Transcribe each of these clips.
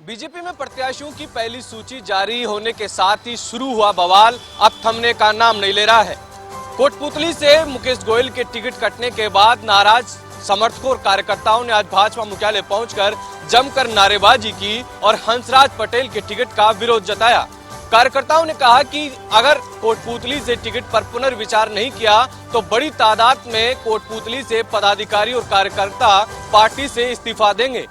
BJP में प्रत्याशियों की पहली सूची जारी होने के साथ ही शुरू हुआ बवाल अब थमने का नाम नहीं ले रहा है। कोटपुतली से मुकेश गोयल के टिकट कटने के बाद नाराज समर्थकों और कार्यकर्ताओं ने आज भाजपा मुख्यालय पहुंचकर जमकर नारेबाजी की और हंसराज पटेल के टिकट का विरोध जताया। कार्यकर्ताओं ने कहा कि अगर कोटपुतली से टिकट पर पुनर्विचार नहीं किया तो बड़ी तादाद में कोटपुतली से पदाधिकारी और कार्यकर्ता पार्टी से इस्तीफा देंगे।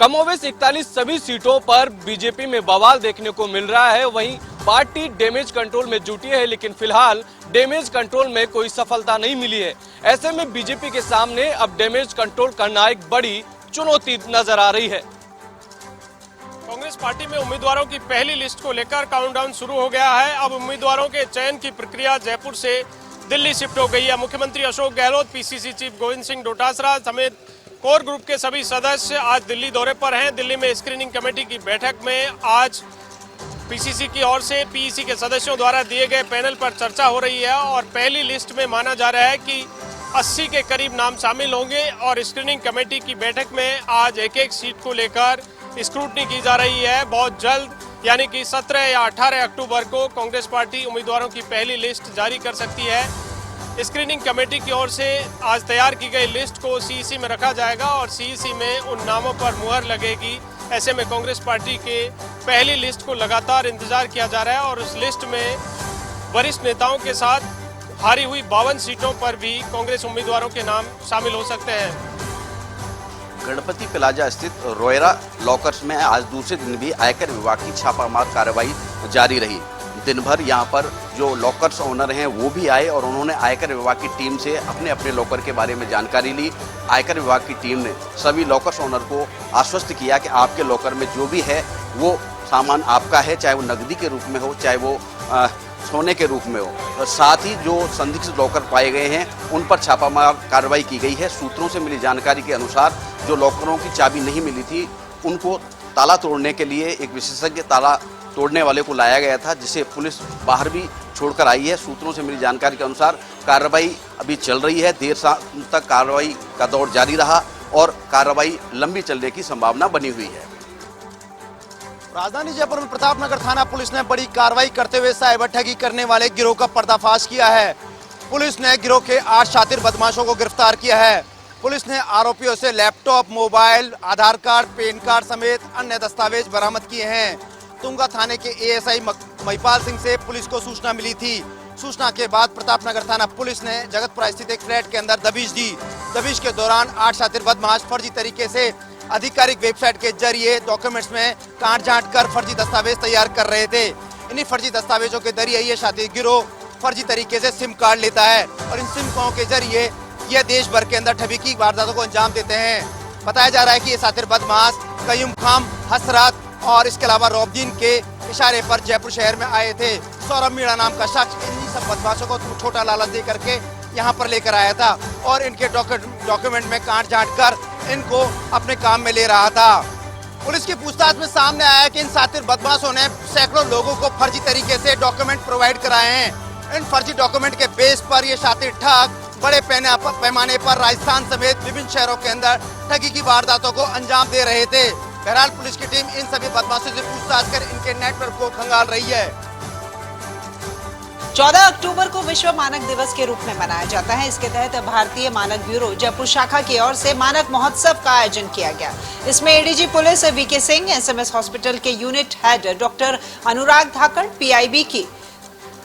कमोबेश 41 सभी सीटों पर बीजेपी में बवाल देखने को मिल रहा है। वहीं पार्टी डैमेज कंट्रोल में जुटी है, लेकिन फिलहाल डैमेज कंट्रोल में कोई सफलता नहीं मिली है। ऐसे में बीजेपी के सामने अब डैमेज कंट्रोल करना एक बड़ी चुनौती नजर आ रही है। कांग्रेस पार्टी में उम्मीदवारों की पहली लिस्ट को लेकर काउंटडाउन शुरू हो गया है। अब उम्मीदवारों के चयन की प्रक्रिया जयपुर से दिल्ली शिफ्ट हो गई है। मुख्यमंत्री अशोक गहलोत, पीसीसी चीफ गोविंद सिंह डोटासरा समेत कोर ग्रुप के सभी सदस्य आज दिल्ली दौरे पर हैं। दिल्ली में स्क्रीनिंग कमेटी की बैठक में आज पीसीसी की ओर से पीईसी के सदस्यों द्वारा दिए गए पैनल पर चर्चा हो रही है और पहली लिस्ट में माना जा रहा है कि 80 के करीब नाम शामिल होंगे और स्क्रीनिंग कमेटी की बैठक में आज एक एक सीट को लेकर स्क्रूटनी की जा रही है। बहुत जल्द यानी कि 17 या 18 अक्टूबर को कांग्रेस पार्टी उम्मीदवारों की पहली लिस्ट जारी कर सकती है। स्क्रीनिंग कमेटी की ओर से आज तैयार की गई लिस्ट को सीईसी में रखा जाएगा और सीईसी में उन नामों पर मुहर लगेगी। ऐसे में कांग्रेस पार्टी के पहली लिस्ट को लगातार इंतजार किया जा रहा है और उस लिस्ट में वरिष्ठ नेताओं के साथ हारी हुई 52 सीटों पर भी कांग्रेस उम्मीदवारों के नाम शामिल हो सकते हैं। गणपति प्लाजा स्थित रोयरा लॉकर्स में आज दूसरे दिन भी आयकर विभाग की छापामार कार्रवाई जारी रही। दिन भर यहां पर जो लॉकर्स ओनर हैं वो भी आए और उन्होंने आयकर विभाग की टीम से अपने अपने लॉकर के बारे में जानकारी ली। आयकर विभाग की टीम ने सभी लॉकर्स ओनर को आश्वस्त किया कि आपके लॉकर में जो भी है वो सामान आपका है, चाहे वो नकदी के रूप में हो, चाहे वो सोने के रूप में हो। साथ ही जो संदिग्ध लॉकर पाए गए हैं उन पर छापामार कार्रवाई की गई है। सूत्रों से मिली जानकारी के अनुसार जो लॉकरों की चाबी नहीं मिली थी उनको ताला तोड़ने के लिए एक विशेषज्ञ ताला तोड़ने वाले को लाया गया था, जिसे पुलिस बाहर भी छोड़कर आई है। सूत्रों से मिली जानकारी के अनुसार कार्रवाई अभी चल रही है। देर शाम तक कार्रवाई का दौर जारी रहा और कार्रवाई लंबी चलने की संभावना बनी हुई है। राजधानी जयपुर में प्रतापनगर थाना पुलिस ने बड़ी कार्रवाई करते हुए साइबर ठगी करने वाले गिरोह का पर्दाफाश किया है। पुलिस ने गिरोह के 8 शातिर बदमाशों को गिरफ्तार किया है। पुलिस ने आरोपियों से लैपटॉप, मोबाइल, आधार कार्ड, पैन कार्ड समेत अन्य दस्तावेज बरामद किए हैं। तुंगा थाने के एएसआई महिपाल सिंह से पुलिस को सूचना मिली थी। सूचना के बाद प्रतापनगर थाना पुलिस ने जगतपुरा स्थित एक फ्लैट के अंदर दबिश दी। दबिश के दौरान 8 शातिर बदमाश फर्जी तरीके से आधिकारिक वेबसाइट के जरिए डॉक्यूमेंट्स में काट छांट कर फर्जी दस्तावेज तैयार कर रहे थे। इन्हीं फर्जी दस्तावेजों के जरिए ये शातिर गिरोह फर्जी तरीके से सिम कार्ड लेता है और इन सिम कार्डों के जरिए यह देश भर के अंदर ठगी की वारदातों को अंजाम देते हैं। बताया जा रहा है कि ये शातिर बदमाश कयूम खान, हसरत और इसके अलावा रौबदीन के इशारे पर जयपुर शहर में आए थे। सौरभ मीणा नाम का शख्स इन्हीं सब बदमाशों को छोटा लालच दे करके यहाँ पर लेकर आया था और इनके डॉक्यूमेंट में काट छांट कर इनको अपने काम में ले रहा था। पुलिस की पूछताछ में सामने आया कि इन शातिर बदमाशों ने सैकड़ों लोगों को फर्जी तरीके से डॉक्यूमेंट प्रोवाइड कराए हैं। इन फर्जी डॉक्यूमेंट के बेस पर ये शातिर ठग बड़े पैमाने पर राजस्थान समेत विभिन्न शहरों के अंदर ठगी की वारदातों को अंजाम दे रहे थे। बहरहाल पुलिस की टीम इन सभी बदमाशों से पूछताछ कर इनके नेटवर्क को खंगाल रही है। 14 अक्टूबर को विश्व मानक दिवस के रूप में मनाया जाता है। इसके तहत भारतीय मानक ब्यूरो जयपुर शाखा की ओर से मानक महोत्सव का आयोजन किया गया। इसमें ADG police VK Singh, SMS hospital के unit head doctor Anurag Dhakad, PIB की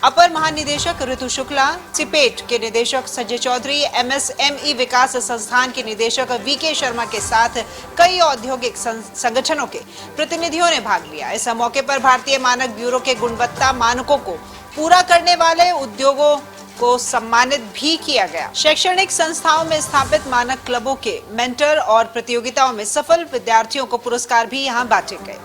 अपर महानिदेशक ऋतु शुक्ला, सिपेट के निदेशक संजय चौधरी, एमएसएमई विकास संस्थान के निदेशक वीके शर्मा के साथ कई औद्योगिक संगठनों के प्रतिनिधियों ने भाग लिया। इस मौके पर भारतीय मानक ब्यूरो के गुणवत्ता मानकों को पूरा करने वाले उद्योगों को सम्मानित भी किया गया। शैक्षणिक संस्थाओं में स्थापित मानक क्लबों के मेंटर और प्रतियोगिताओं में सफल विद्यार्थियों को पुरस्कार भी यहाँ बांटे गए।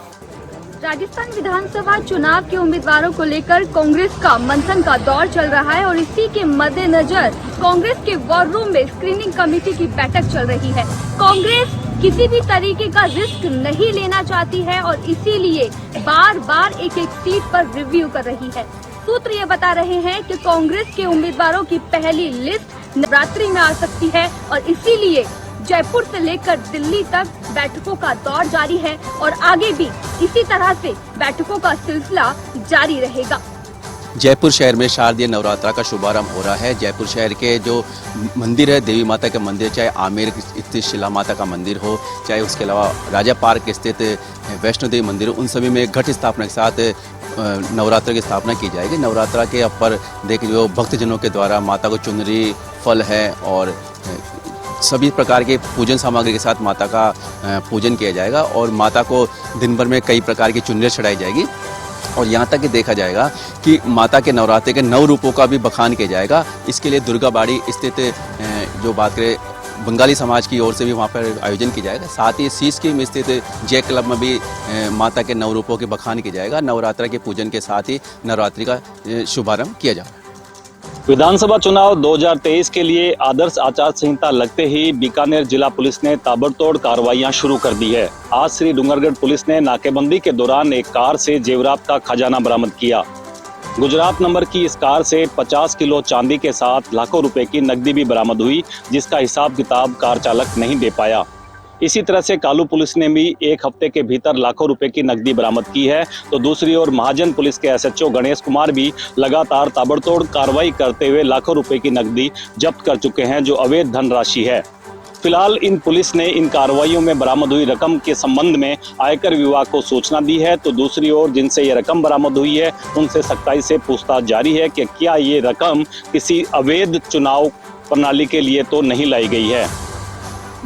राजस्थान विधानसभा चुनाव के उम्मीदवारों को लेकर कांग्रेस का मंथन का दौर चल रहा है और इसी के मद्देनजर कांग्रेस के वॉर रूम में स्क्रीनिंग कमेटी की बैठक चल रही है। कांग्रेस किसी भी तरीके का रिस्क नहीं लेना चाहती है और इसीलिए बार बार एक एक सीट पर रिव्यू कर रही है। सूत्र ये बता रहे हैं कि कांग्रेस के उम्मीदवारों की पहली लिस्ट नवरात्रि में आ सकती है और इसीलिए जयपुर से लेकर दिल्ली तक बैठकों का दौर जारी है और आगे भी इसी तरह से बैठकों का सिलसिला जारी रहेगा। जयपुर शहर में शारदीय नवरात्रा का शुभारंभ हो रहा है। जयपुर शहर के जो मंदिर है, देवी माता के मंदिर, चाहे आमेर स्थित शिला माता का मंदिर हो, चाहे उसके अलावा राजा पार्क स्थित वैष्णो देवी मंदिर हो, उन सभी में घट स्थापना के साथ नवरात्र की स्थापना की जाएगी। नवरात्रा के अपर देखिए जो भक्तजनों के द्वारा माता को चुनरी, फल है और सभी प्रकार के पूजन सामग्री के साथ माता का पूजन किया जाएगा और माता को दिन भर में कई प्रकार की चुनरियाँ चढ़ाई जाएगी और यहाँ तक कि देखा जाएगा कि माता के नवरात्रे के 9 रूपों का भी बखान किया जाएगा। इसके लिए दुर्गाबाड़ी स्थित जो बात करें बंगाली समाज की ओर से भी वहाँ पर आयोजन किया जाएगा। साथ ही सीसकी में स्थित जय क्लब में भी माता के 9 रूपों के बखान किया जाएगा। नवरात्रा के पूजन के साथ ही नवरात्रि का शुभारंभ किया जाएगा। विधानसभा चुनाव 2023 के लिए आदर्श आचार संहिता लगते ही बीकानेर जिला पुलिस ने ताबड़तोड़ कार्रवाइयां शुरू कर दी है। आज श्री डूंगरगढ़ पुलिस ने नाकेबंदी के दौरान एक कार से जेवरात का खजाना बरामद किया। गुजरात नंबर की इस कार से 50 किलो चांदी के साथ लाखों रुपए की नकदी भी बरामद हुई, जिसका हिसाब किताब कार चालक नहीं दे पाया। इसी तरह से कालू पुलिस ने भी 1 हफ्ते के भीतर लाखों रुपए की नकदी बरामद की है, तो दूसरी ओर महाजन पुलिस के एसएचओ गणेश कुमार भी लगातार ताबड़तोड़ कार्रवाई करते हुए लाखों रुपए की नकदी जब्त कर चुके हैं, जो अवैध धनराशि है। फिलहाल इन पुलिस ने इन कार्रवाइयों में बरामद हुई रकम के संबंध में आयकर विभाग को सूचना दी है, तो दूसरी ओर जिनसे ये रकम बरामद हुई है उनसे सख्ताई से पूछताछ जारी है कि क्या ये रकम किसी अवैध चुनाव प्रणाली के लिए तो नहीं लाई गई है।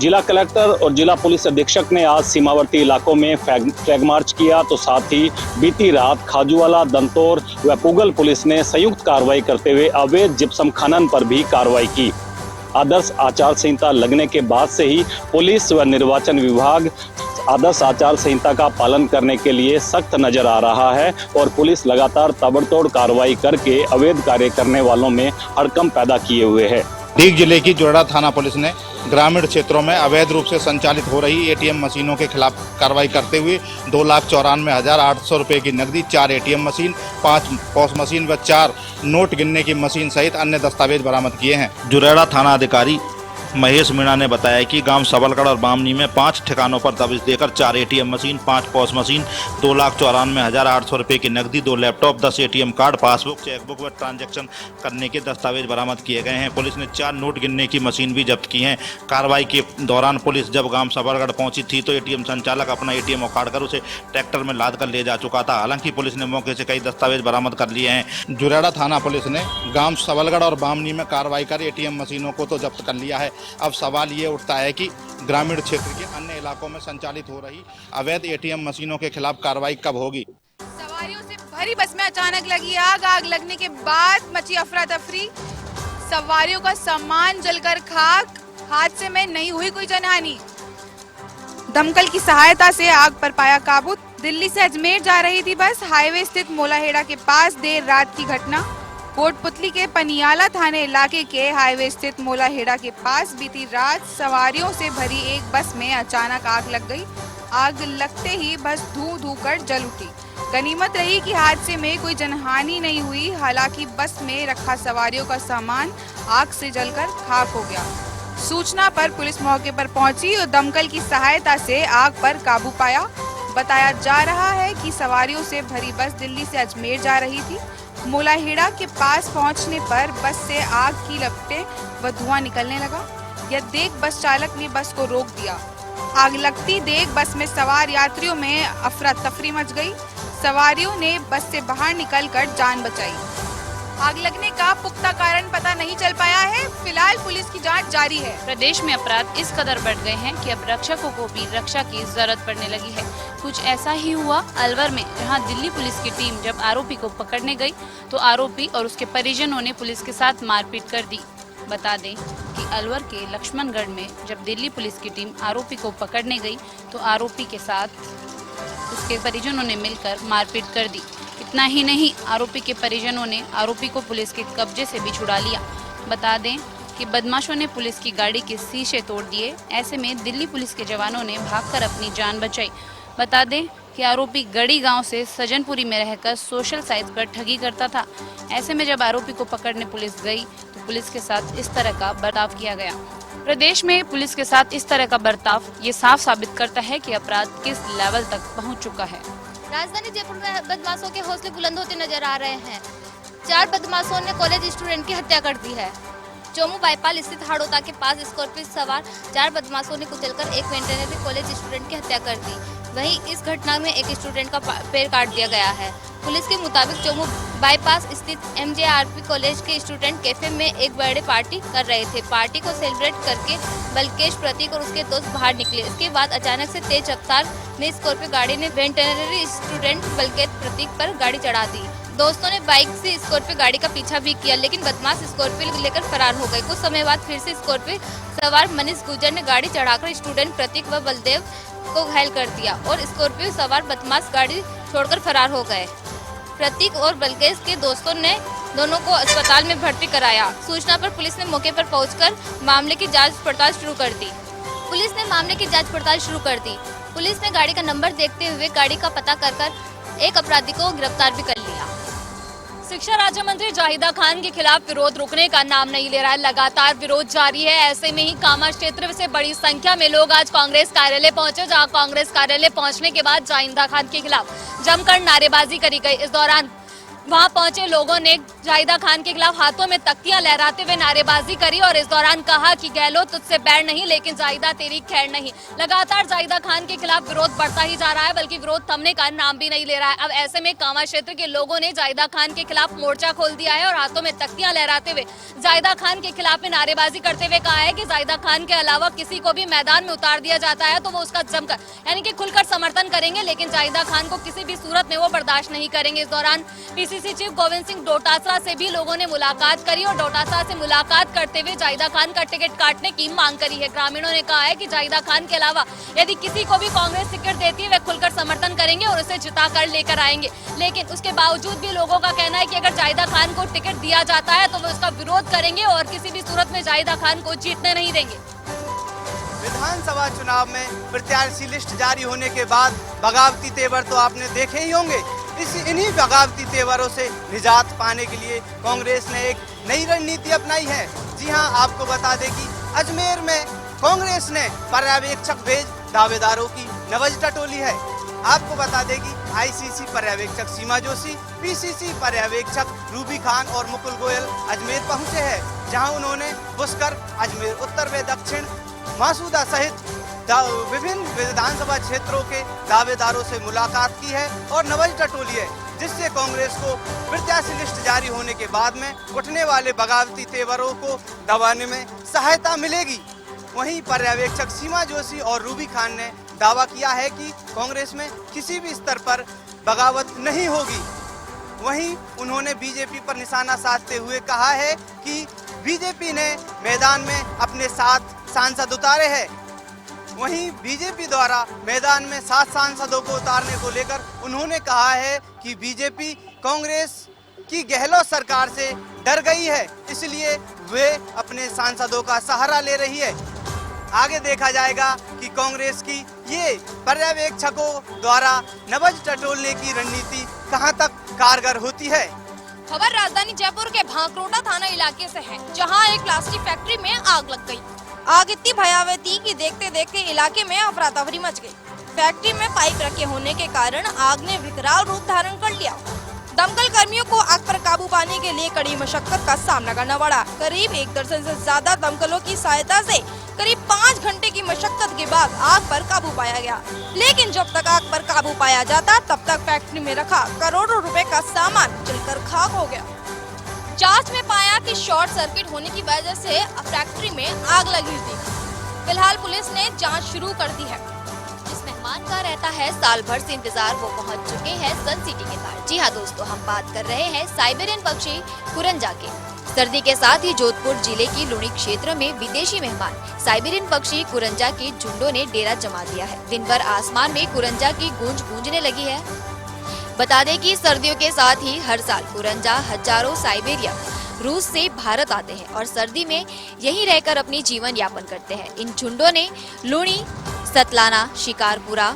जिला कलेक्टर और जिला पुलिस अधीक्षक ने आज सीमावर्ती इलाकों में फ्लैग मार्च किया, तो साथ ही बीती रात खाजूवाला, दंतौर व पुगल पुलिस ने संयुक्त कार्रवाई करते हुए अवैध जिप्सम खनन पर भी कार्रवाई की। आदर्श आचार संहिता लगने के बाद से ही पुलिस व निर्वाचन विभाग आदर्श आचार संहिता का पालन करने के लिए सख्त नजर आ रहा है और पुलिस लगातार ताबड़तोड़ कार्रवाई करके अवैध कार्य करने वालों में हड़कंप पैदा किए हुए है। डीग जिले की जोड़ा थाना पुलिस ने ग्रामीण क्षेत्रों में अवैध रूप से संचालित हो रही एटीएम मशीनों के खिलाफ कार्रवाई करते हुए 2,94,800 रुपये की नकदी, 4 एटीएम मशीन, 5 पॉस मशीन व 4 नोट गिनने की मशीन सहित अन्य दस्तावेज बरामद किए हैं। जुरेड़ा थाना अधिकारी महेश मीणा ने बताया कि गांव सबलगढ़ और बामनी में 5 ठिकानों पर दबिश देकर 4 एटीएम मशीन, 5 पॉस मशीन, 2,94,800 रुपये की नकदी, 2 laptop, 10 ATM card, passbook, chequebook व ट्रांजैक्शन करने के दस्तावेज बरामद किए गए हैं। पुलिस ने 4 नोट गिनने की मशीन भी जब्त की है। कार्रवाई के दौरान पुलिस जब गांव सबलगढ़ पहुंची थी तो एटीएम संचालक अपना एटीएम उखाड़ कर उसे ट्रैक्टर में लाद कर ले जा चुका था। हालांकि पुलिस ने मौके से कई दस्तावेज बरामद कर लिए हैं। जुरेड़ा थाना पुलिस ने गांव सबलगढ़ और बामनी में कार्रवाई कर एटीएम मशीनों को तो जब्त कर लिया है। अब सवाल ये उठता है कि ग्रामीण क्षेत्र के अन्य इलाकों में संचालित हो रही अवैध एटीएम मशीनों के खिलाफ कार्रवाई कब होगी। सवारियों से भरी बस में अचानक लगी आग लगने के बाद मची अफरा तफरी। सवारियों का सामान जलकर खाक। हादसे में नहीं हुई कोई जनहानि। दमकल की सहायता से आग पर पाया काबू। दिल्ली से अजमेर जा रही थी बस। हाईवे स्थित मोलाहेड़ा के पास देर रात की घटना। कोटपुतली के पनियाला थाने इलाके के हाईवे स्थित मोलाहेड़ा के पास बीती रात सवारियों से भरी एक बस में अचानक आग लग गई। आग लगते ही बस धू कर जल उठी। गनीमत रही कि हादसे में कोई जनहानि नहीं हुई। हालांकि बस में रखा सवारियों का सामान आग से जलकर खाक हो गया। सूचना पर पुलिस मौके पर पहुंची और दमकल की सहायता से आग पर काबू पाया। बताया जा रहा है कि सवारियों से भरी बस दिल्ली से अजमेर जा रही थी। मोलाहेड़ा के पास पहुंचने पर बस से आग की लपटें व धुआं निकलने लगा। यह देख बस चालक ने बस को रोक दिया। आग लगती देख बस में सवार यात्रियों में अफरा तफरी मच गई। सवारियों ने बस से बाहर निकलकर जान बचाई। आग लगने का पुख्ता कारण पता नहीं चल पाया है। फिलहाल पुलिस की जांच जारी है। प्रदेश में अपराध इस कदर बढ़ गए हैं कि अब रक्षकों को भी रक्षा की जरूरत पड़ने लगी है। कुछ ऐसा ही हुआ अलवर में, जहां दिल्ली पुलिस की टीम जब आरोपी को पकड़ने गई तो आरोपी और उसके परिजनों ने पुलिस के साथ मारपीट कर दी। बता दें कि अलवर के लक्ष्मणगढ़ में जब दिल्ली पुलिस की टीम आरोपी को पकड़ने गई तो आरोपी के साथ उसके परिजनों ने मिलकर मारपीट कर दी। इतना ही नहीं, आरोपी के परिजनों ने आरोपी को पुलिस के कब्जे से भी छुड़ा लिया। बता दें कि बदमाशों ने पुलिस की गाड़ी के शीशे तोड़ दिए। ऐसे में दिल्ली पुलिस के जवानों ने भागकर अपनी जान बचाई। बता दें कि आरोपी गढ़ी गांव से सजनपुरी में रहकर सोशल साइट पर ठगी करता था। ऐसे में जब आरोपी को पकड़ने पुलिस गई तो पुलिस के साथ इस तरह का बर्ताव किया गया। प्रदेश में पुलिस के साथ इस तरह का बर्ताव ये साफ साबित करता है कि अपराध किस लेवल तक पहुंच चुका है। राजधानी जयपुर में बदमाशों के हौसले बुलंद होते नजर आ रहे हैं। 4 बदमाशों ने कॉलेज स्टूडेंट की हत्या कर दी है। चोमू बाईपाल स्थित हाड़ोता के पास स्कॉर्पियो सवार 4 बदमाशों ने कुचलकर एक वेटरनरी कॉलेज स्टूडेंट की हत्या कर दी। वहीं इस घटना में एक स्टूडेंट का पैर काट दिया गया है। पुलिस के मुताबिक चोमू बाईपास स्थित MJRP कॉलेज के स्टूडेंट कैफे में एक बर्थडे पार्टी कर रहे थे। पार्टी को सेलिब्रेट करके बलकेश प्रतीक और उसके दोस्त बाहर निकले। इसके बाद अचानक से तेज रफ्तार में स्कॉर्पियो गाड़ी ने वेटरनरी स्टूडेंट बलकेश प्रतीक पर गाड़ी चढ़ा दी। दोस्तों ने बाइक से स्कॉर्पियो गाड़ी का पीछा भी किया, लेकिन बदमाश स्कॉर्पियो लेकर फरार हो गए। कुछ समय बाद फिर से स्कॉर्पियो सवार मनीष गुर्जर ने गाड़ी चढ़ाकर स्टूडेंट प्रतीक व बलदेव को घायल कर दिया और स्कॉर्पियो सवार बदमाश गाड़ी छोड़कर फरार हो गए। प्रतीक और बलकेश के दोस्तों ने दोनों को अस्पताल में भर्ती कराया। सूचना पर पुलिस ने मौके पर पहुंचकर मामले की जांच पड़ताल शुरू कर दी। पुलिस ने गाड़ी का नंबर देखते हुए गाड़ी का पता कर एक अपराधी को गिरफ्तार भी कर लिया। शिक्षा राज्य मंत्री जाहिदा खान के खिलाफ विरोध रुकने का नाम नहीं ले रहा है। लगातार विरोध जारी है। ऐसे में ही कामा क्षेत्र से बड़ी संख्या में लोग आज कांग्रेस कार्यालय पहुंचे, जहां कांग्रेस कार्यालय पहुंचने के बाद जाहिदा खान के खिलाफ जमकर नारेबाजी करी गई। इस दौरान वहां पहुंचे लोगों ने जाहिदा खान के खिलाफ हाथों में तख्तियां लहराते हुए नारेबाजी करी और इस दौरान कहा कि गहलोत तुझसे बैर नहीं, लेकिन जाहिदा तेरी खैर नहीं। लगातार जाहिदा खान के खिलाफ विरोध बढ़ता ही जा रहा है, बल्कि विरोध थमने का नाम भी नहीं ले रहा है। अब ऐसे में कामा क्षेत्र के लोगों ने जाहिदा खान के खिलाफ मोर्चा खोल दिया है और हाथों में तख्तियां लहराते हुए जाहिदा खान के खिलाफ में नारेबाजी करते हुए कहा है कि जाहिदा खान के अलावा किसी को भी मैदान में उतार दिया जाता है तो वो उसका जमकर यानी कि खुलकर समर्थन करेंगे, लेकिन जाहिदा खान को किसी भी सूरत में वो बर्दाश्त नहीं करेंगे। इस दौरान PCC चीफ गोविंद सिंह डोटासरा से भी लोगों ने मुलाकात करी और डोटासरा से मुलाकात करते हुए जाहिदा खान का टिकट काटने की मांग करी है। ग्रामीणों ने कहा है कि जाहिदा खान के अलावा यदि किसी को भी कांग्रेस टिकट देती है वे खुलकर समर्थन करेंगे और उसे जिता कर लेकर आएंगे, लेकिन उसके बावजूद भी लोगों का कहना है कि अगर जाहिदा खान को टिकट दिया जाता है तो वे उसका विरोध करेंगे और किसी भी सूरत में जाहिदा खान को जीतने नहीं देंगे। विधानसभा चुनाव में प्रत्याशी लिस्ट जारी होने के बाद बगावती तेवर तो आपने देखे ही होंगे। इन्हीं बगावती तेवरों से निजात पाने के लिए कांग्रेस ने एक नई रणनीति अपनाई है। जी हां, आपको बता दें कि अजमेर में कांग्रेस ने पर्यवेक्षक भेज दावेदारों की नवज टटोली है। आपको बता दें कि ICC पर्यवेक्षक सीमा जोशी, PCC पर्यवेक्षक रूबी खान और मुकुल गोयल अजमेर पहुंचे हैं, जहां उन्होंने पुष्कर, अजमेर उत्तर व दक्षिण, मासूदा सहित विभिन्न विधानसभा क्षेत्रों के दावेदारों से मुलाकात की है और नवज टटोली है, जिससे कांग्रेस को प्रत्याशी लिस्ट जारी होने के बाद में उठने वाले बगावती तेवरों को दबाने में सहायता मिलेगी। वहीं पर्यवेक्षक सीमा जोशी और रूबी खान ने दावा किया है कि कांग्रेस में किसी भी स्तर पर बगावत नहीं होगी। वहीं उन्होंने बीजेपी पर निशाना साधते हुए कहा है कि बीजेपी ने मैदान में अपने 7 सांसद उतारे हैं। वहीं बीजेपी द्वारा मैदान में 7 सांसदों को उतारने को लेकर उन्होंने कहा है कि बीजेपी कांग्रेस की गहलोत सरकार से डर गई है, इसलिए वे अपने सांसदों का सहारा ले रही है। आगे देखा जाएगा कि कांग्रेस की ये पर्यवेक्षकों द्वारा नवज टटोलने की रणनीति कहां तक कारगर होती है। खबर राजधानी जयपुर के भांकरोटा थाना इलाके से है, जहां एक प्लास्टिक फैक्ट्री में आग लग गई। आग इतनी भयावह थी कि देखते देखते इलाके में अफरा तफरी मच गई। फैक्ट्री में पाइप रखे होने के कारण आग ने विकराल रूप धारण कर लिया। दमकल कर्मियों को आग पर काबू पाने के लिए कड़ी मशक्कत का सामना करना पड़ा। करीब 1 दर्जन से ज्यादा दमकलों की सहायता से करीब 5 घंटे की मशक्कत के बाद आग पर काबू पाया गया, लेकिन जब तक आग पर काबू पाया जाता तब तक फैक्ट्री में रखा करोड़ों रुपए का सामान जलकर खाक हो गया। जांच में पाया कि शॉर्ट सर्किट होने की वजह से फैक्ट्री में आग लगी थी। फिलहाल पुलिस ने जांच शुरू कर दी है। जिस मेहमान का रहता है साल भर से इंतजार, वो पहुंच चुके हैं सन सिटी के पार। जी हाँ दोस्तों, हम बात कर रहे हैं साइबेरियन पक्षी कुरंजा के। सर्दी के साथ ही जोधपुर जिले की लुणी क्षेत्र में विदेशी मेहमान साइबेरियन पक्षी कुरंजा के झुंडों ने डेरा जमा दिया है। दिन भर आसमान में कुरंजा की गूंज गूंजने लगी है। बता दें कि सर्दियों के साथ ही हर साल कुरंजा हजारों साइबेरिया रूस से भारत आते हैं और सर्दी में यहीं रहकर अपनी जीवन यापन करते हैं। इन झुंडों ने लुणी, सतलाना, शिकारपुरा,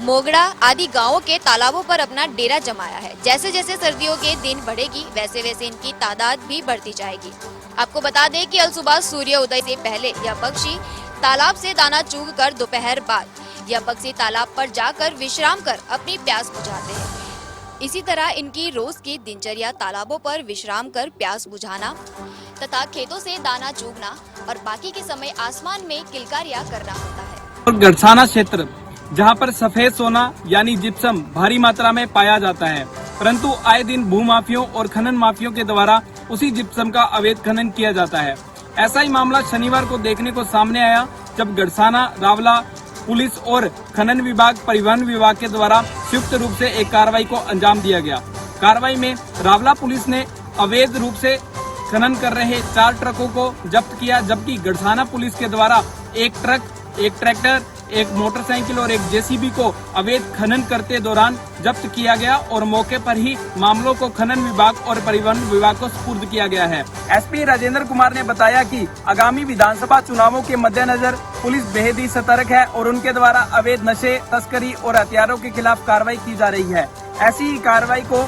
मोगड़ा आदि गांवों के तालाबों पर अपना डेरा जमाया है। जैसे जैसे सर्दियों के दिन बढ़ेगी वैसे वैसे इनकी तादाद भी बढ़ती जाएगी। आपको बता दें कि अल सुबह सूर्य उदय से पहले यह पक्षी तालाब से दाना चुग कर दोपहर बाद यह पक्षी तालाब पर जाकर विश्राम कर अपनी प्यास बुझाते हैं। इसी तरह इनकी रोज की दिनचर्या तालाबों पर विश्राम कर प्यास बुझाना तथा खेतों से दाना चुगना और बाकी के समय आसमान में किलकारियां करना होता है। और गढ़साना क्षेत्र जहां पर सफेद सोना यानी जिप्सम भारी मात्रा में पाया जाता है, परंतु आए दिन भूमाफियों और खनन माफियों के द्वारा उसी जिप्सम का अवैध खनन किया जाता है। ऐसा ही मामला शनिवार को देखने को सामने आया जब गढ़साना, रावला पुलिस और खनन विभाग, परिवहन विभाग के द्वारा संयुक्त रूप से एक कार्रवाई को अंजाम दिया गया। कार्रवाई में रावला पुलिस ने अवैध रूप से खनन कर रहे 4 ट्रकों को जब्त किया, जबकि गढ़साना पुलिस के द्वारा 1 ट्रक, 1 ट्रैक्टर, 1 मोटरसाइकिल और 1 जेसीबी को अवैध खनन करते दौरान जब्त किया गया और मौके पर ही मामलों को खनन विभाग और परिवहन विभाग को सुपुर्द किया गया है। एसपी राजेंद्र कुमार ने बताया कि आगामी विधानसभा चुनावों के मद्देनजर पुलिस बेहद ही सतर्क है और उनके द्वारा अवैध नशे, तस्करी और हथियारों के खिलाफ कार्रवाई की जा रही है। ऐसी ही कार्रवाई को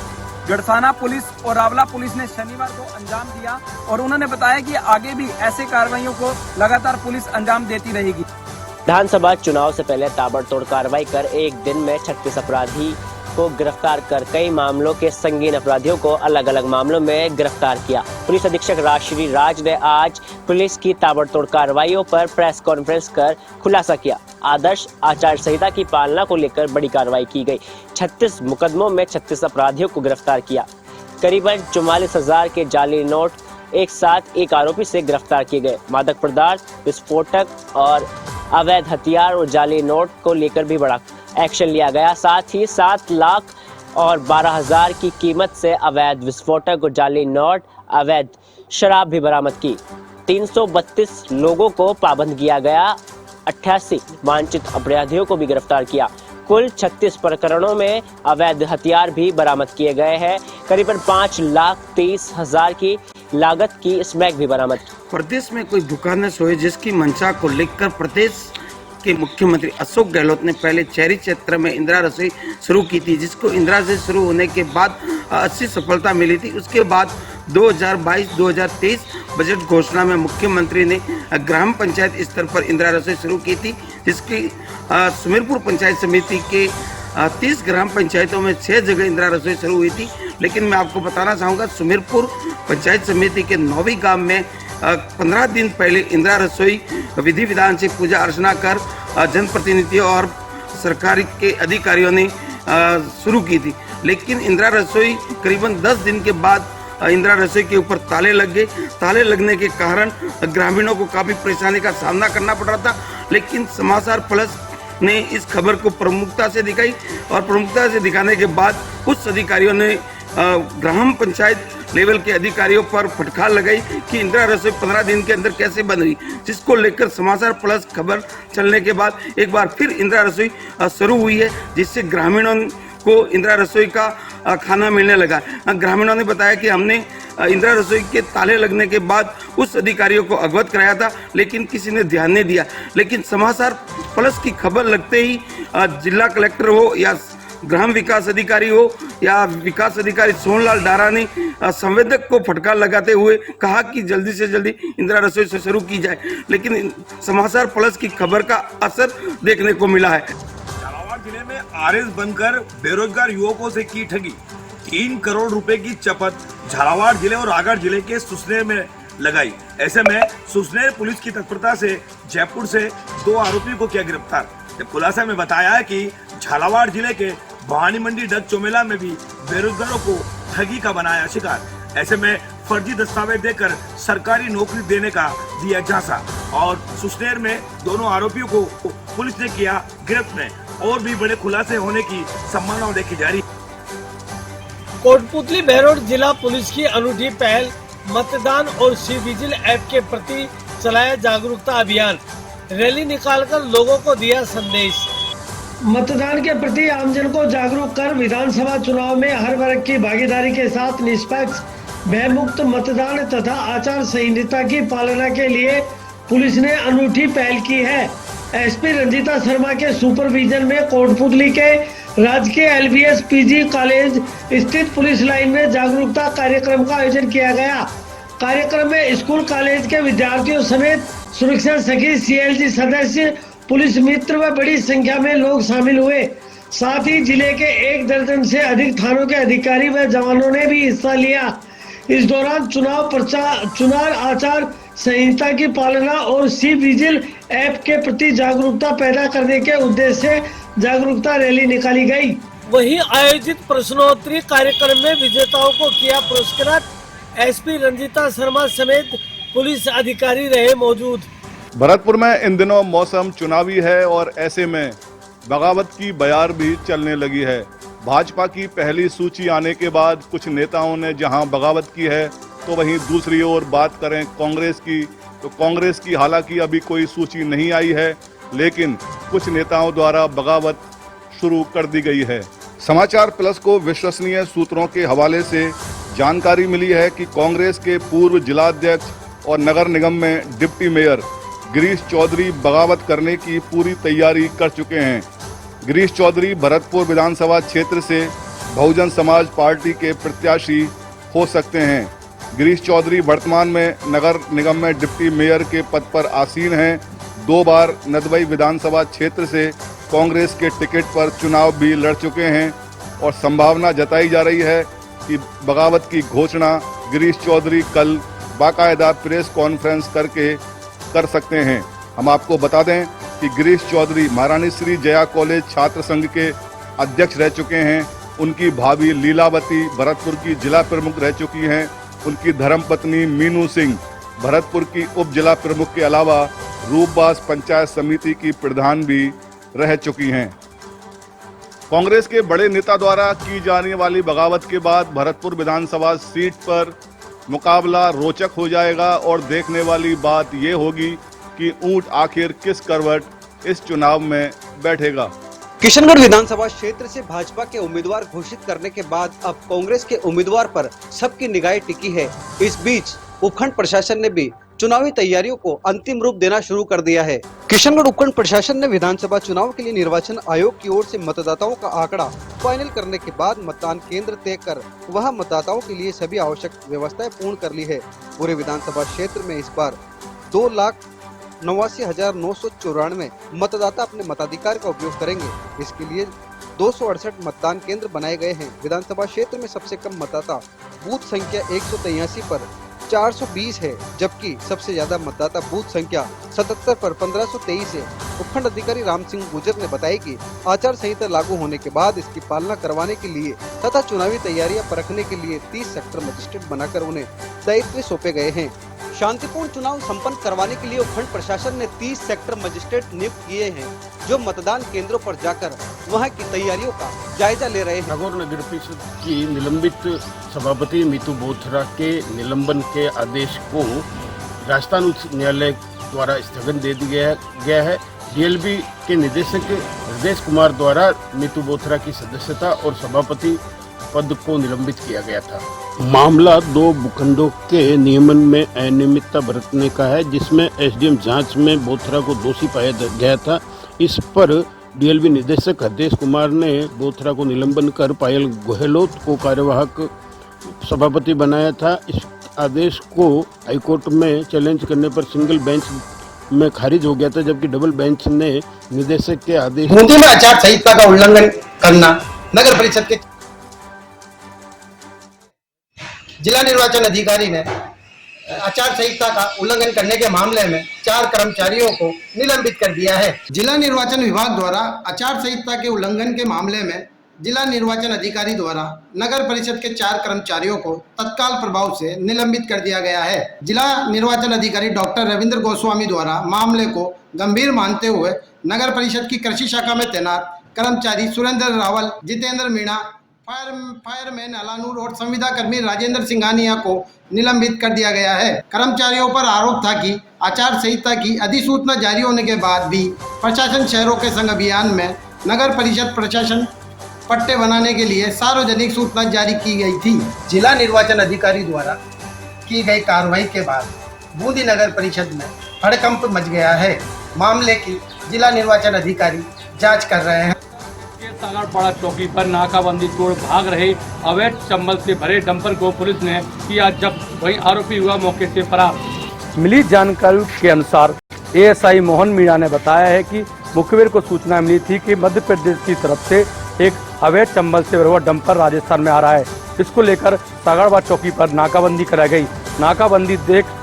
गढ़साना पुलिस और रावला पुलिस ने शनिवार को अंजाम दिया और उन्होंने बताया कि आगे भी ऐसे कार्रवाइयों को लगातार पुलिस अंजाम देती रहेगी। विधानसभा चुनाव से पहले ताबड़तोड़ कार्रवाई कर एक दिन में 36 अपराधी को गिरफ्तार कर कई मामलों के संगीन अपराधियों को अलग अलग मामलों में गिरफ्तार किया। पुलिस अधीक्षक राजश्री राज ने आज पुलिस की ताबड़तोड़ कार्रवाइयों पर प्रेस कॉन्फ्रेंस कर खुलासा किया। आदर्श आचार संहिता की पालना को लेकर बड़ी कार्रवाई की गई। 36 मुकदमों में 36 अपराधियों को गिरफ्तार किया। करीबन 44,000 के जाली नोट एक साथ एक आरोपी से गिरफ्तार किए गए। मादक पदार्थ, विस्फोटक और अवैध हथियार और जाली नोट को लेकर भी बड़ा एक्शन लिया गया। साथ ही 7 लाख और 12,000 की कीमत से अवैध विस्फोटक और जाली नोट, अवैध शराब भी बरामद की। 332 लोगों को पाबंद किया गया। 88 वांछित अपराधियों को भी गिरफ्तार किया। कुल 36 प्रकरणों में अवैध हथियार भी बरामद किए गए हैं। करीबन 5,30,000 की लागत की स्मैक भी बरामद की। प्रदेश में कोई दुकानें सोए जिसकी मंशा को लेकर प्रदेश के मुख्यमंत्री अशोक गहलोत ने पहले शहरी क्षेत्र में इंदिरा रसोई शुरू की थी, जिसको इंदिरा से शुरू होने के बाद अच्छी सफलता मिली थी। उसके बाद 2022-2023 बजट घोषणा में मुख्यमंत्री ने ग्राम पंचायत स्तर पर इंदिरा रसोई शुरू की थी, जिसकी सुमेरपुर पंचायत समिति के 30 ग्राम पंचायतों में 6 जगह इंदिरा रसोई शुरू हुई थी। लेकिन मैं आपको बताना चाहूँगा, सुमेरपुर पंचायत समिति के 9वीं गांव में 15 दिन पहले इंदिरा रसोई विधि विधान से पूजा अर्चना कर जनप्रतिनिधियों और सरकारी के अधिकारियों ने शुरू की थी। लेकिन इंदिरा रसोई करीबन 10 दिन के बाद इंदिरा रसोई के ऊपर ताले लग गए। ताले लगने के कारण ग्रामीणों को काफ़ी परेशानी का सामना करना पड़ रहा था। लेकिन समाचार प्लस ने इस खबर को प्रमुखता से दिखाई और प्रमुखता से दिखाने के बाद कुछ अधिकारियों ने ग्राम पंचायत लेवल के अधिकारियों पर फटकार लगाई कि इंदिरा रसोई 15 दिन के अंदर कैसे बन रही, जिसको लेकर समाचार प्लस खबर चलने के बाद एक बार फिर इंदिरा रसोई शुरू हुई है, जिससे ग्रामीणों को इंदिरा रसोई का खाना मिलने लगा। ग्रामीणों ने बताया कि हमने इंदिरा रसोई के ताले लगने के बाद उस अधिकारियों को अवगत कराया था, लेकिन किसी ने ध्यान नहीं दिया। लेकिन समाचार प्लस की खबर लगते ही जिला कलेक्टर हो या ग्राम विकास अधिकारी हो या विकास अधिकारी सोनलाल डारा ने संवेदक को फटकार लगाते हुए कहा कि जल्दी से जल्दी इंदिरा रसोई से शुरू की जाए। लेकिन समाचार प्लस की खबर का असर देखने को मिला है। झालावाड़ जिले में आरएस बनकर बेरोजगार युवकों से की ठगी। 3 करोड़ रुपए की चपत झालावाड़ जिले और रायगढ़ जिले के सुसनेर में लगाई। ऐसे में सुसनेर पुलिस की तत्परता से जयपुर से 2 आरोपियों को किया गिरफ्तार। खुलासा में बताया है कि झालावाड़ जिले के भवानी मंडी डग चोमेला में भी बेरोजगारों को ठगी का बनाया शिकार। ऐसे में फर्जी दस्तावेज देकर सरकारी नौकरी देने का दिया झांसा और सुसनेर में दोनों आरोपियों को पुलिस ने किया गिरफ्त में। और भी बड़े खुलासे होने की संभावना देखी जा रही। कोटपुतली बहरोड जिला पुलिस की अनूठी पहल मतदान और सी विजिल ऐप के प्रति चलाया जागरूकता अभियान। रैली निकालकर लोगों को दिया संदेश। मतदान के प्रति आमजन को जागरूक कर विधानसभा चुनाव में हर वर्ग की भागीदारी के साथ निष्पक्ष, भयमुक्त मतदान तथा आचार संहिता की पालना के लिए पुलिस ने अनूठी पहल की है। एसपी रंजीता शर्मा के सुपरविजन में कोटपुतली के राजकीय LBS PG कॉलेज स्थित पुलिस लाइन में जागरूकता कार्यक्रम का आयोजन किया गया। कार्यक्रम में स्कूल कॉलेज के विद्यार्थियों समेत सुरक्षा सखी CLG सदस्य, पुलिस मित्र व बड़ी संख्या में लोग शामिल हुए। साथ ही जिले के 1 दर्जन से अधिक थानों के अधिकारी व जवानों ने भी हिस्सा लिया। इस दौरान चुनाव आचार संहिता की पालना और सी विजिल ऐप के प्रति जागरूकता पैदा करने के उद्देश्य से जागरूकता रैली निकाली गई। वहीं आयोजित प्रश्नोत्तरी कार्यक्रम में विजेताओं को किया पुरस्कृत। SP रंजिता शर्मा समेत पुलिस अधिकारी रहे मौजूद। भरतपुर में इन दिनों मौसम चुनावी है और ऐसे में बगावत की बयार भी चलने लगी है। भाजपा की पहली सूची आने के बाद कुछ नेताओं ने जहां बगावत की है, तो वहीं दूसरी ओर बात करें कांग्रेस की, तो कांग्रेस की हालांकि अभी कोई सूची नहीं आई है, लेकिन कुछ नेताओं द्वारा बगावत शुरू कर दी गई है। समाचार प्लस को विश्वसनीय सूत्रों के हवाले से जानकारी मिली है कि कांग्रेस के पूर्व जिलाध्यक्ष और नगर निगम में डिप्टी मेयर गिरीश चौधरी बगावत करने की पूरी तैयारी कर चुके हैं। गिरीश चौधरी भरतपुर विधानसभा क्षेत्र से बहुजन समाज पार्टी के प्रत्याशी हो सकते हैं। गिरीश चौधरी वर्तमान में नगर निगम में डिप्टी मेयर के पद पर आसीन हैं। 2 बार नदबई विधानसभा क्षेत्र से कांग्रेस के टिकट पर चुनाव भी लड़ चुके हैं और संभावना जताई जा रही है कि बगावत की घोषणा गिरीश चौधरी कल बाकायदा प्रेस कॉन्फ्रेंस करके कर सकते हैं। हम आपको बता दें कि गिरीश चौधरी महारानी श्री जया कॉलेज छात्र संघ के अध्यक्ष रह चुके हैं। उनकी भाभी लीलावती भरतपुर की जिला प्रमुख रह चुकी हैं। उनकी धर्मपत्नी मीनू सिंह भरतपुर की उप जिला प्रमुख के अलावा रूपबास पंचायत समिति की प्रधान भी रह चुकी हैं। कांग्रेस के बड़े नेता द्वारा की जाने वाली बगावत के बाद भरतपुर विधानसभा सीट पर मुकाबला रोचक हो जाएगा और देखने वाली बात ये होगी कि ऊंट आखिर किस करवट इस चुनाव में बैठेगा। किशनगढ़ विधानसभा क्षेत्र से भाजपा के उम्मीदवार घोषित करने के बाद अब कांग्रेस के उम्मीदवार पर सबकी निगाहें टिकी है। इस बीच उपखंड प्रशासन ने भी चुनावी तैयारियों को अंतिम रूप देना शुरू कर दिया है। किशनगढ़ उपखंड प्रशासन ने विधानसभा चुनाव के लिए निर्वाचन आयोग की ओर से मतदाताओं का आंकड़ा फाइनल करने के बाद मतदान केंद्र तय कर वहां मतदाताओं के लिए सभी आवश्यक व्यवस्थाएं पूर्ण कर ली है। पूरे विधानसभा क्षेत्र में इस बार 2,89,994 मतदाता अपने मताधिकार का उपयोग करेंगे। इसके लिए 268 मतदान केंद्र बनाए गए हैं। विधानसभा क्षेत्र में सबसे कम मतदाता बूथ संख्या 183 पर 420 है, जबकि सबसे ज्यादा मतदाता बूथ संख्या 77 पर 1523 है। उपखंड अधिकारी राम सिंह गुजर ने बताया कि आचार संहिता लागू होने के बाद इसकी पालना करवाने के लिए तथा चुनावी तैयारियां परखने के लिए 30 सेक्टर मजिस्ट्रेट बनाकर उन्हें दायित्व सौंपे गए हैं। शांतिपूर्ण चुनाव संपन्न करवाने के लिए उपखंड प्रशासन ने 30 सेक्टर मजिस्ट्रेट नियुक्त किए हैं, जो मतदान केंद्रों पर जाकर वहां की तैयारियों का जायजा ले रहे हैं। नागौर नगर परिषद की निलंबित सभापति मीतू बोथरा के निलंबन के आदेश को राजस्थान उच्च न्यायालय द्वारा स्थगन दे दिया गया है। DLB के निदेशक हृदय कुमार द्वारा मीतू बोथरा की सदस्यता और सभापति पद को निलंबित किया गया था। मामला 2 भूखंडों के नियमन में अनियमितता बरतने का है, जिसमें SDM जांच में बोथरा को दोषी पाया गया था। इस पर DLB निदेशक हृदय कुमार ने बोथरा को निलंबन कर पायल गहलोत को कार्यवाहक सभापति बनाया था। इस आदेश को हाईकोर्ट में चैलेंज करने पर सिंगल बेंच में खारिज हो गया था, जबकि डबल बेंच ने निदेशक के आदेश बूंदी में आचार संहिता का उल्लंघन करना। नगर परिषद के जिला निर्वाचन अधिकारी ने आचार संहिता का उल्लंघन करने के मामले में 4 कर्मचारियों को निलंबित कर दिया है। जिला निर्वाचन विभाग द्वारा आचार संहिता के उल्लंघन के मामले में जिला निर्वाचन अधिकारी द्वारा नगर परिषद के 4 कर्मचारियों को तत्काल प्रभाव से निलंबित कर दिया गया है। जिला निर्वाचन अधिकारी डॉक्टर रविंद्र गोस्वामी द्वारा मामले को गंभीर मानते हुए नगर परिषद की कृषि शाखा में तैनात कर्मचारी सुरेंद्र रावल, जितेंद्र मीणा, फायरमैन अलानूर और संविदा कर्मी राजेंद्र सिंघानिया को निलंबित कर दिया गया है। कर्मचारियों पर आरोप था कि आचार संहिता की अधिसूचना जारी होने के बाद भी प्रशासन शहरों के संग अभियान में नगर परिषद प्रशासन पट्टे बनाने के लिए सार्वजनिक सूचना जारी की गई थी। जिला निर्वाचन अधिकारी द्वारा की गई कार्रवाई के बाद बूंदी नगर परिषद में हड़कंप मच गया है। मामले की जिला निर्वाचन अधिकारी जांच कर रहे हैं। सागरपाड़ा चौकी पर नाकाबंदी तोड़ भाग रहे अवैध चंबल से भरे डंपर को पुलिस ने किया जब्त। वहीं आरोपी हुआ मौके से फरार। मिली जानकारी के अनुसार एएसआई मोहन मीणा ने बताया है कि मुखबिर को सूचना मिली थी कि मध्य प्रदेश की तरफ से एक अवैध चंबल से भरा डंपर राजस्थान में आ रहा है। इसको लेकर सागरपाड़ा चौकी पर नाकाबंदी कराई गई। नाकाबंदी देख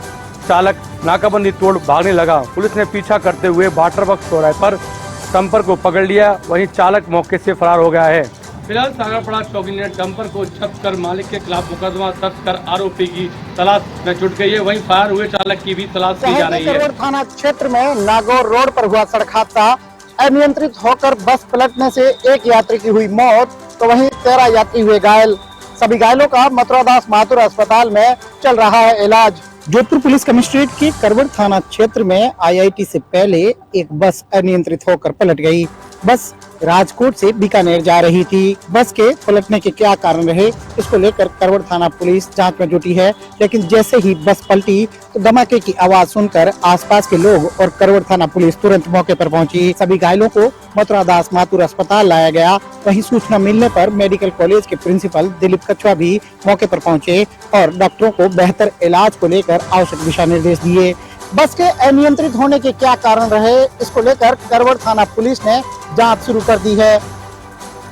चालक नाकाबंदी तोड़ भागने लगा। पुलिस ने पीछा करते हुए वाटर बॉक्स चौराहे पर डंपर को पकड़ लिया। वहीं चालक मौके से फरार हो गया है। फिलहाल सागरपाड़ा चौकी ने डंपर को जब्त कर मालिक के खिलाफ मुकदमा दर्ज कर आरोपी की तलाश में जुट गई है। वहीं फरार हुए चालक की भी तलाश की जा रही है। करवड़ थाना क्षेत्र में नागौर रोड पर हुआ सड़क हादसा। अनियंत्रित होकर बस पलटने से एक यात्री की हुई मौत, तो वहीं 13 यात्री हुए घायल। सभी घायलों का मथुरादास माथुर अस्पताल में चल रहा है इलाज। जोधपुर पुलिस कमिश्नरेट के करवड़ थाना क्षेत्र में आईआईटी से पहले एक बस अनियंत्रित होकर पलट गई। बस राजकोट से बीकानेर जा रही थी। बस के पलटने के क्या कारण रहे, इसको लेकर करवड़ थाना पुलिस जांच में जुटी है। लेकिन जैसे ही बस पलटी तो धमाके की आवाज सुनकर आसपास के लोग और करवड़ थाना पुलिस तुरंत मौके पर पहुंची। सभी घायलों को मथुरादास माथुर अस्पताल लाया गया। वहीं सूचना मिलने पर मेडिकल कॉलेज के प्रिंसिपल दिलीप कछुआ भी मौके पर पहुंचे और डॉक्टरों को बेहतर इलाज को लेकर आवश्यक दिशा निर्देश दिए। बस के अनियंत्रित होने के क्या कारण रहे, इसको लेकर करवड़ थाना पुलिस ने जांच शुरू कर दी है।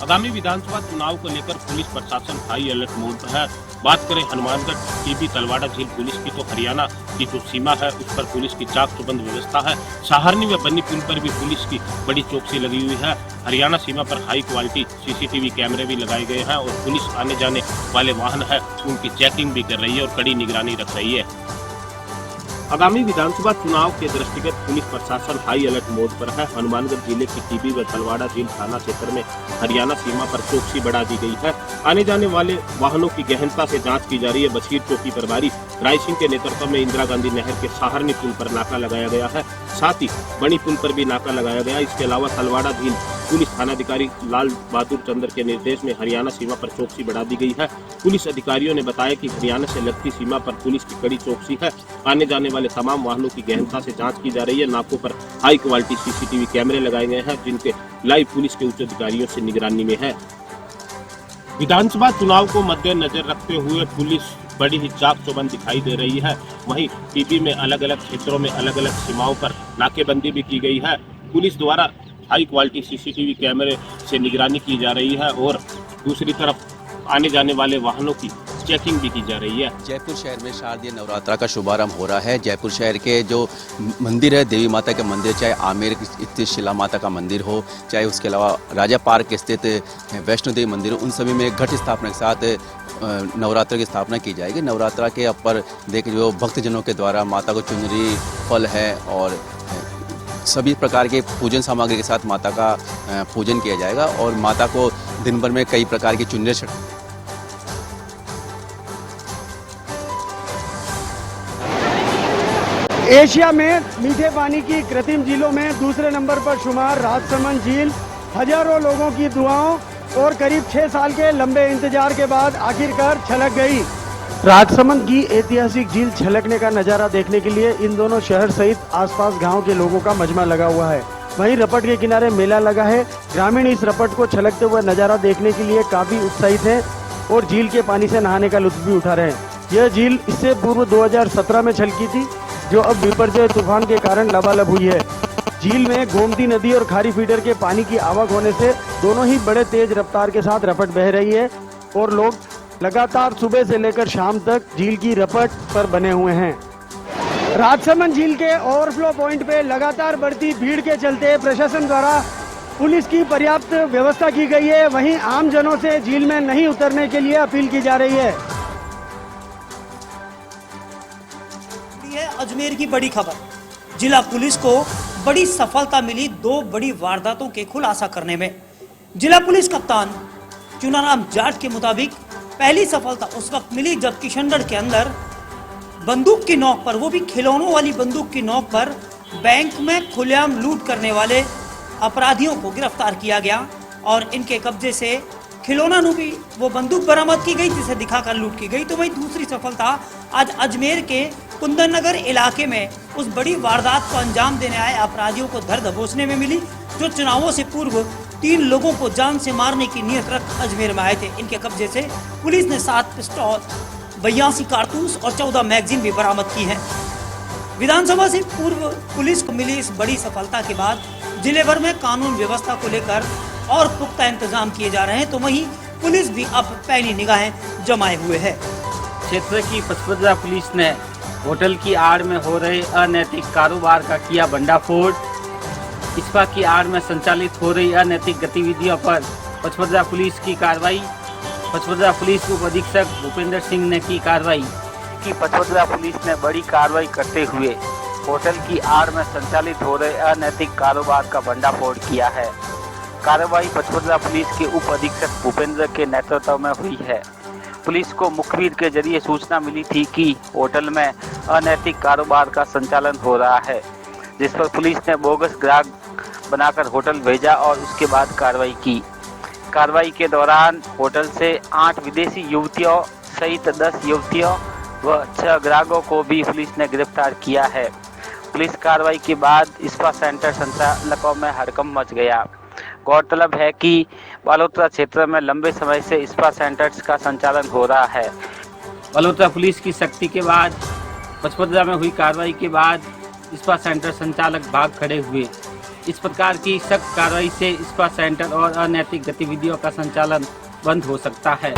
आगामी विधानसभा चुनाव को लेकर पुलिस प्रशासन हाई अलर्ट मोड पर है। बात करें हनुमानगढ़ टीबी तलवाड़ा झील पुलिस की, तो हरियाणा की जो सीमा है उस पर पुलिस की चाक चौबंद व्यवस्था है। सहारनी व बन्नी पुल पर भी पुलिस की बड़ी चौकसी लगी हुई है। हरियाणा सीमा पर हाई क्वालिटी सीसीटीवी कैमरे भी लगाए गए हैं और पुलिस आने जाने वाले वाहन है उनकी चेकिंग भी कर रही है और कड़ी निगरानी रख रही है। आगामी विधानसभा चुनाव के दृष्टिगत पुलिस प्रशासन हाई अलर्ट मोड पर है। हनुमानगढ़ जिले की टीबी व तलवाड़ा झील थाना क्षेत्र में हरियाणा सीमा पर चौकसी बढ़ा दी गई है। आने जाने वाले वाहनों की गहनता से जांच की जा रही है। बशीर चौकी प्रभारी राय सिंह के नेतृत्व में इंदिरा गांधी नहर के सहारनी पुल पर नाका लगाया गया है। साथ ही बड़ी पुल पर भी नाका लगाया गया। इसके अलावा तलवाड़ा झील पुलिस थानाधिकारी लाल बहादुर चंद्र के निर्देश में हरियाणा सीमा पर चौकसी बढ़ा दी गई है। पुलिस अधिकारियों ने बताया कि हरियाणा से लगती सीमा पर पुलिस की कड़ी चौकसी है। आने जाने वाले तमाम वाहनों की गहनता से जांच की जा रही है। नाकों पर हाई क्वालिटी सीसीटीवी कैमरे लगाए गए हैं जिनके लाइव पुलिस के उच्च अधिकारियों से निगरानी में है। विधानसभा चुनाव को मद्देनजर रखते हुए पुलिस बड़ी ही चाक चौबंद दिखाई दे रही है। वहीं टीबी में अलग अलग क्षेत्रों में अलग अलग सीमाओं पर नाकेबंदी भी की गई है। पुलिस द्वारा हाई क्वालिटी सीसीटीवी कैमरे से निगरानी की जा रही है और दूसरी तरफ आने जाने वाले वाहनों की चेकिंग भी की जा रही है। जयपुर शहर में शारदीय नवरात्रा का शुभारंभ हो रहा है। जयपुर शहर के जो मंदिर है, देवी माता के मंदिर, चाहे आमेर स्थित शिला माता का मंदिर हो, चाहे उसके अलावा राजा पार्क स्थित वैष्णो देवी मंदिर हो, उन सभी में घट स्थापना के साथ नवरात्र की स्थापना की जाएगी। नवरात्रा के अपर देख जो भक्तजनों के द्वारा माता को चुनरी, फल है और सभी प्रकार के पूजन सामग्री के साथ माता का पूजन किया जाएगा और माता को दिन भर में कई प्रकार की चुनरी एशिया में मीठे पानी की कृत्रिम झीलों में दूसरे नंबर पर शुमार राजसमंद झील हजारों लोगों की दुआओं और करीब 6 साल के लंबे इंतजार के बाद आखिरकार छलक गई। राजसमंद की ऐतिहासिक झील छलकने का नजारा देखने के लिए इन दोनों शहर सहित आसपास गांव के लोगों का मजमा लगा हुआ है। वहीं रपट के किनारे मेला लगा है। ग्रामीण इस रपट को छलकते हुए नजारा देखने के लिए काफी उत्साहित है और झील के पानी से नहाने का लुत्फ भी उठा रहे हैं। यह झील इससे पूर्व 2017 में छलकी थी, जो अब बिपरजोय तूफान के कारण लबालब हुई है। झील में गोमती नदी और खारी फीडर के पानी की आवक होने से दोनों ही बड़े तेज रफ्तार के साथ रपट बह रही है और लोग लगातार सुबह से लेकर शाम तक झील की रपट पर बने हुए हैं। राजसमंद झील के ओवरफ्लो पॉइंट पे लगातार बढ़ती भीड़ के चलते प्रशासन द्वारा पुलिस की पर्याप्त व्यवस्था की गई है। वहीं आम जनों से झील में नहीं उतरने के लिए अपील की जा रही है। अजमेर की बड़ी खबर, जिला पुलिस को बड़ी सफलता मिली 2 बड़ी वारदातों के खुलासा करने में। जिला पुलिस कप्तान चुनाराम जाट के मुताबिक पहली सफलता उस वक्त मिली जब किशनगढ़ के अंदर बंदूक की नोक पर, वो भी खिलौनों वाली बंदूक की नोक पर, बैंक में खुलेआम लूट करने वाले अपराधियों को गिरफ्तार किया गया और इनके कब्जे से खिलौना नु भी वो बंदूक बरामद की गई जिसे दिखाकर लूट की गई। तो वही दूसरी सफलता आज अजमेर के कुंदन नगर इलाके में उस बड़ी वारदात को अंजाम देने आए अपराधियों को धर दबोचने में मिली। जो चुनावों से पूर्व 3 लोगों को जान से मारने की नीयत रख अजमेर में आए थे। इनके कब्जे से पुलिस ने 7 पिस्तौल, 82 कारतूस और 14 मैगजीन भी बरामद की हैं। विधानसभा से पूर्व पुलिस को मिली इस बड़ी सफलता के बाद जिले भर में कानून व्यवस्था को लेकर और पुख्ता इंतजाम किए जा रहे हैं, तो वहीं पुलिस भी अब पैनी निगाहें जमाए हुए है। क्षेत्र की पचपदरा पुलिस ने होटल की आड़ में हो रहे अनैतिक कारोबार का किया भंडाफोड़। इस्पा की आड़ में संचालित हो रही अनैतिक गतिविधियों पर पचपदरा पुलिस की कार्रवाई। पचपदरा पुलिस उप अधीक्षक भूपेंद्र सिंह ने की कार्रवाई। की पचपदरा पुलिस ने बड़ी कार्रवाई करते हुए होटल की आड़ में संचालित हो रहे अनैतिक कारोबार का भंडाफोड़ किया है। कार्रवाई पचपदरा पुलिस के उप अधीक्षक भूपेंद्र के नेतृत्व में हुई है। पुलिस को मुखबिर के जरिए सूचना मिली थी कि होटल में अनैतिक कारोबार का संचालन हो रहा है, जिस पर पुलिस ने बोगस ग्राहक बनाकर होटल भेजा और उसके बाद कार्रवाई की। कार्रवाई के दौरान होटल से 8 विदेशी युवतियों सहित 10 युवतियों व 6 ग्राहकों को भी पुलिस ने गिरफ्तार किया है। पुलिस कार्रवाई के बाद इस्पा सेंटर संचालकों में हड़कंप मच गया। गौरतलब है कि बालोतरा क्षेत्र में लंबे समय से इस्पा सेंटर्स का संचालन हो रहा है। बालोतरा पुलिस की सख्ती के बाद पचपदरा में हुई कार्रवाई के बाद इस्पा सेंटर संचालक भाग खड़े हुए। इस प्रकार की सख्त कार्रवाई से इस्पा सेंटर और अनैतिक गतिविधियों का संचालन बंद हो सकता है।